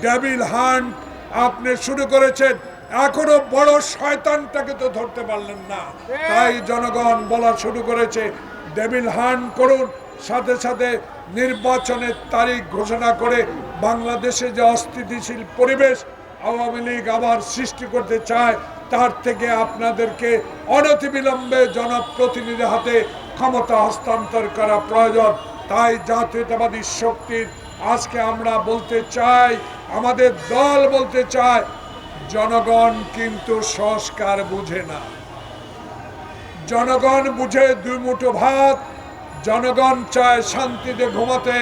Devil hunt আপনি শুরু করেছেন, এখনো বড় শয়তানটাকে তো ধরতে পারলেন না। তাই জনগণ বলা শুরু করেছে ডেভিল হান্ট করুন, সাথে সাথে নির্বাচনের তারিখ ঘোষণা করে বাংলাদেশে যে অস্থিতিশীল পরিবেশ আওয়ামী লীগ আবার সৃষ্টি করতে চায়, তার থেকে আপনাদেরকে অনতিবিলম্বে জনপ্রতিনিধি হাতে ক্ষমতা হস্তান্তর করা প্রয়োজন। তাই জাতীয়তাবাদী শক্তির আজকে আমরা বলতে চাই, আমাদের দল বলতে চায়, জনগণ কিন্তু সংস্কার বুঝে না। জনগণ বুঝে দুই মুঠো ভাত, জনগণ চায় শান্তিতে ঘুমাতে,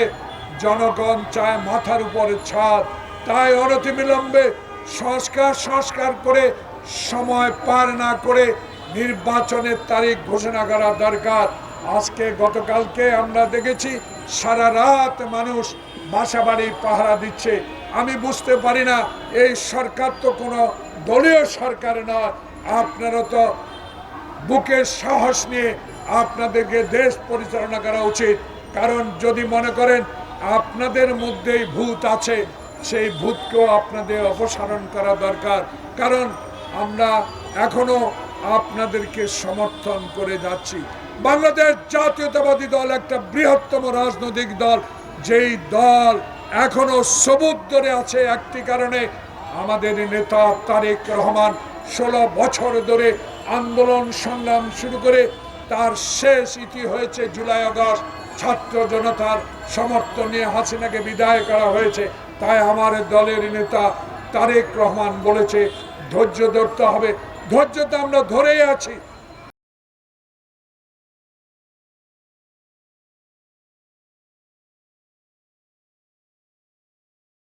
জনগণ চায় মাথার উপরে ছাদ। তাই অনতিবিলম্বে সংস্কার করে সময় পার না করে নির্বাচনের তারিখ ঘোষণা করা দরকার। আজকে গতকালকে আমরা দেখেছি সারা রাত মানুষ বাসাবাড়ি পাহারা দিচ্ছে। আমি বুঝতে পারি না, এই সরকার তো কোনো দলীয় সরকার নয়। আপনারা তো বুকের সাহস নিয়ে আপনাদেরকে দেশ পরিচালনা করা উচিত। কারণ যদি মনে করেন আপনাদের মধ্যেই ভূত আছে, সেই ভূতকেও আপনাদের অপসারণ করা দরকার। কারণ আমরা এখনো আপনাদেরকে সমর্থন করে যাচ্ছি। বাংলাদেশ জাতীয়তাবাদী দল একটা বৃহত্তম রাজনৈতিক দল, যেই দল এখনো সবুজ ধরে আছে একটি কারণে, আমাদের নেতা তারেক রহমান 16 বছর ধরে আন্দোলন সংগ্রাম শুরু করে তার শেষ ইতি হয়েছে জুলাই আগস্ট। ছাত্র জনতার সমর্থন নিয়ে হাসিনাকে বিদায় করা হয়েছে। তাই আমার দলের নেতা তারেক রহমান বলেছে ধৈর্য ধরতে হবে। ধৈর্য তো আমরা ধরেই আছি।